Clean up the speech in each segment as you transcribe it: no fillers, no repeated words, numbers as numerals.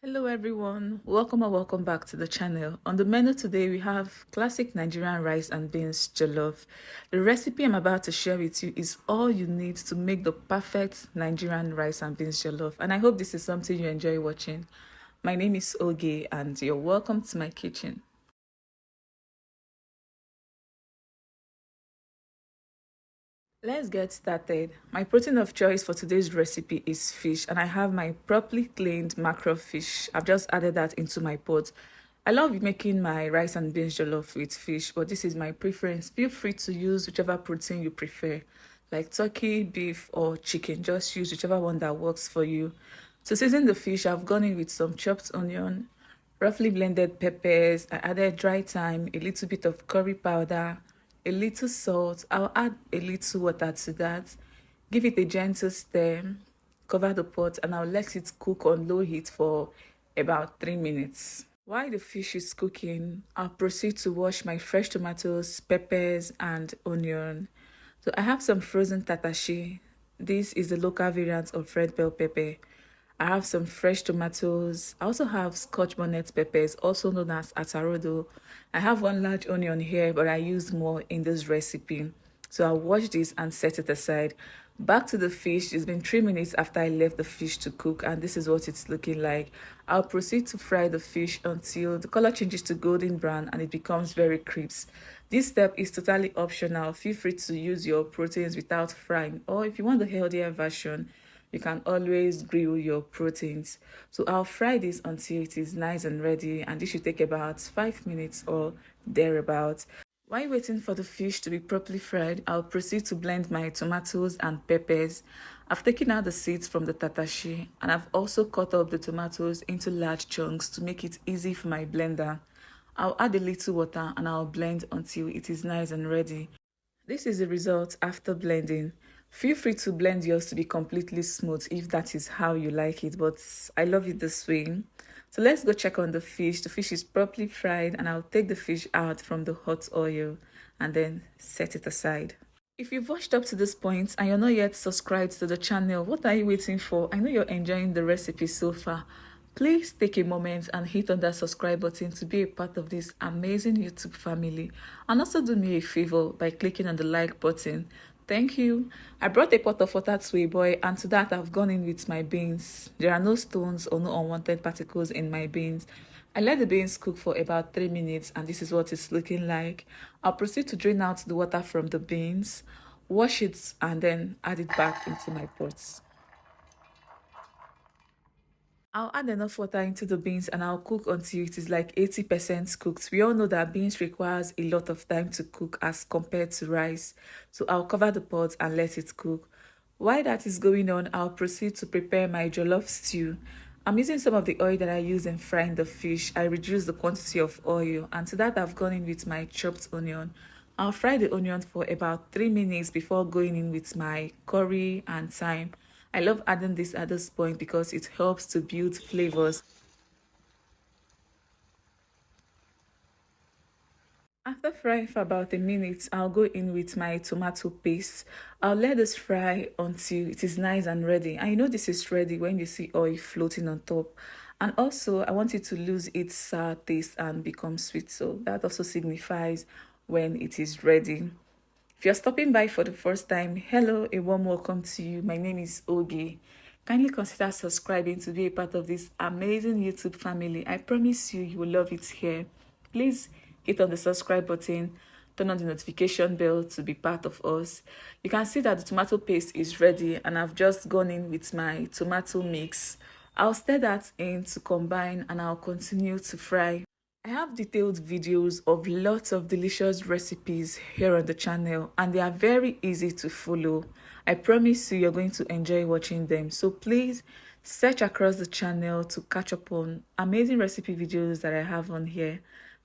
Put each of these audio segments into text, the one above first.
Hello everyone, welcome or welcome back to the channel. On the menu today we have classic Nigerian rice and beans jollof. The recipe I'm about to share with you is all you need to make the perfect Nigerian rice and beans jollof, and I hope this is something you enjoy watching. My name is Oge and you're welcome to my kitchen. Let's get started. My protein of choice for today's recipe is fish, and I have my properly cleaned mackerel fish. I've just added that into my pot. I love making my rice and beans jollof with fish, but this is my preference. Feel free to use whichever protein you prefer, like turkey, beef, or chicken. Just use whichever one that works for you. To season the fish, I've gone in with some chopped onion, roughly blended peppers. I added dry thyme, a little bit of curry powder, a little salt. I'll add a little water to that. Give it a gentle stir, cover the pot, and I'll let it cook on low heat for about 3 minutes. While the fish is cooking, I'll proceed to wash my fresh tomatoes, peppers, and onion. So I have some frozen tatashi. This is the local variant of red bell pepper. I have some fresh tomatoes. I also have scotch bonnet peppers, also known as atarodo. I have one large onion here, but I use more in this recipe. So I'll wash this and set it aside. Back to the fish. It's been 3 minutes after I left the fish to cook, and this is what it's looking like. I'll proceed to fry the fish until the color changes to golden brown and it becomes very crisp. This step is totally optional. Feel free to use your proteins without frying, or if you want the healthier version, you can always grill your proteins. So I'll fry this until it is nice and ready, and this should take about 5 minutes or thereabouts. While waiting for the fish to be properly fried, I'll proceed to blend my tomatoes and peppers. I've taken out the seeds from the tatashi, and I've also cut up the tomatoes into large chunks to make it easy for my blender. I'll add a little water and I'll blend until it is nice and ready. This is the result after blending. Feel free to blend yours to be completely smooth if that is how you like it, but I love it this way. So let's go check on the fish. The fish is properly fried, and I'll take the fish out from the hot oil and then set it aside. If you've watched up to this point and you're not yet subscribed to the channel, what are you waiting for? I know you're enjoying the recipe so far. Please take a moment and hit on that subscribe button to be a part of this amazing YouTube family. And also do me a favor by clicking on the like button. Thank you. I brought a pot of water to a boil, and to that I've gone in with my beans. There are no stones or no unwanted particles in my beans. I let the beans cook for about 3 minutes, and this is what it's looking like. I'll proceed to drain out the water from the beans, wash it, and then add it back into my pots. I'll add enough water into the beans and I'll cook until it is like 80% cooked. We all know that beans requires a lot of time to cook as compared to rice. So I'll cover the pot and let it cook. While that is going on, I'll proceed to prepare my jollof stew. I'm using some of the oil that I use in frying the fish. I reduce the quantity of oil, and to that I've gone in with my chopped onion. I'll fry the onion for about 3 minutes before going in with my curry and thyme. I love adding this at this point because it helps to build flavors. After frying for about a minute, I'll go in with my tomato paste. I'll let this fry until it is nice and ready. I know this is ready when you see oil floating on top. And also, I want it to lose its sour taste and become sweet. So that also signifies when it is ready. If you're stopping by for the first time, hello, a warm welcome to you. My name is Ogi. Kindly consider subscribing to be a part of this amazing YouTube family. I promise you, you will love it here. Please hit on the subscribe button, turn on the notification bell to be part of us. You can see that the tomato paste is ready, and I've just gone in with my tomato mix. I'll stir that in to combine, and I'll continue to fry. I have detailed videos of lots of delicious recipes here on the channel, and they are very easy to follow. I promise you you're going to enjoy watching them. So please search across the channel to catch up on amazing recipe videos that I have on here.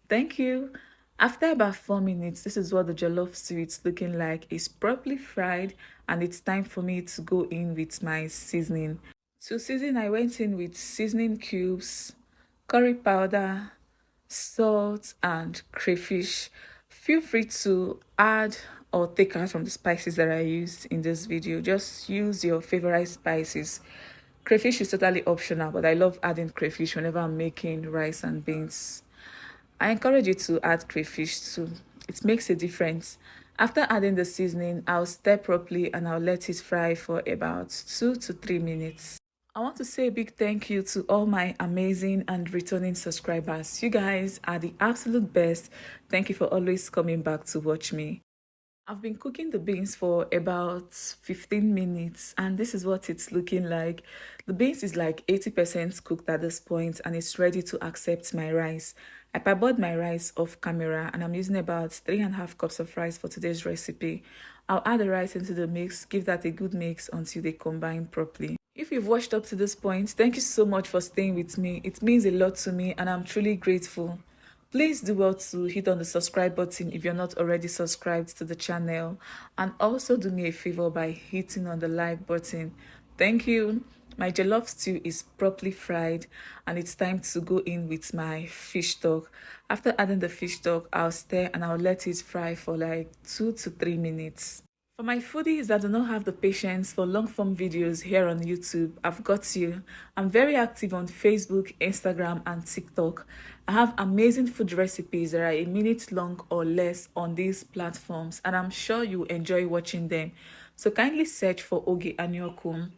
Thank you. After about 4 minutes, this is what the jollof stew is looking like. It's properly fried, and it's time for me to go in with my seasoning. To season, I went in with seasoning cubes, curry powder, salt, and crayfish. Feel free to add or take out from the spices that I used in this video. Just use your favorite spices. Crayfish is totally optional, but I love adding crayfish whenever I'm making rice and beans. I encourage you to add crayfish too. It makes a difference. After adding the seasoning, I'll stir properly and I'll let it fry for about 2 to 3 minutes. I want to say a big thank you to all my amazing and returning subscribers. You guys are the absolute best. Thank you for always coming back to watch me. I've been cooking the beans for about 15 minutes and this is what it's looking like. The beans is like 80% cooked at this point and it's ready to accept my rice. I parboiled my rice off camera and I'm using about 3.5 cups of rice for today's recipe. I'll add the rice into the mix, give that a good mix until they combine properly. If you've watched up to this point, thank you so much for staying with me. It means a lot to me and I'm truly grateful. Please do well to hit on the subscribe button if you're not already subscribed to the channel, and also do me a favor by hitting on the like button. Thank you. My jollof stew is properly fried and it's time to go in with my fish stock. After adding the fish stock, I'll stir and I'll let it fry for like 2 to 3 minutes. For my foodies that do not have the patience for long form videos here on YouTube, I've got you. I'm very active on Facebook, Instagram, and TikTok. I have amazing food recipes that are a minute long or less on these platforms, and I'm sure you enjoy watching them. So kindly search for Oge Anyokum.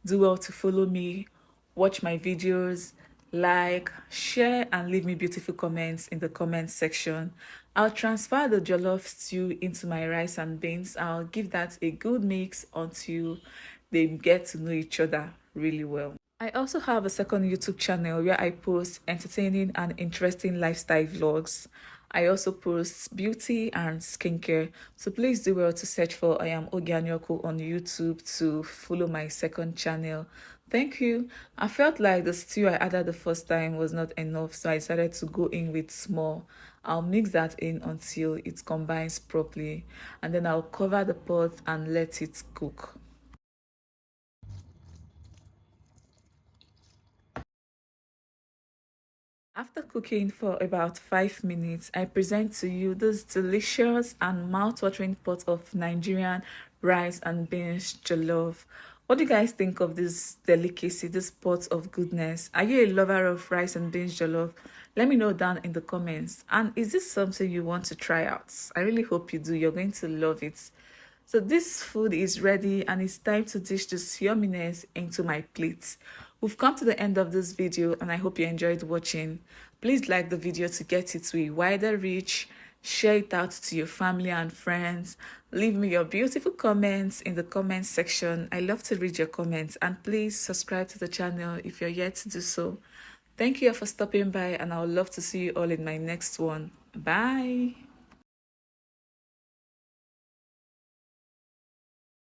Do well to follow me, watch my videos, like, share, and leave me beautiful comments in the comment section. I'll transfer the jollof stew into my rice and beans. I'll give that a good mix until they get to know each other really well. I also have a second YouTube channel where I post entertaining and interesting lifestyle vlogs. I also post beauty and skincare. So please do well to search for I am Ogianyoko on YouTube to follow my second channel. Thank you. I felt like the stew I added the first time was not enough, so I decided to go in with more. I'll mix that in until it combines properly, and then I'll cover the pot and let it cook. After cooking for about 5 minutes, I present to you this delicious and mouth-watering pot of Nigerian rice and beans jollof. What do you guys think of this delicacy, this pot of goodness? Are you a lover of rice and beans jollof? Let me know down in the comments. And is this something you want to try out? I really hope you do. You're going to love it. So this food is ready and it's time to dish this yumminess into my plate. We've come to the end of this video and I hope you enjoyed watching. Please like the video to get it to a wider reach. Share it out to your family and friends. Leave me your beautiful comments in the comment section. I love to read your comments, and please subscribe to the channel if you're yet to do so. Thank you for stopping by and I would love to see you all in my next one. Bye.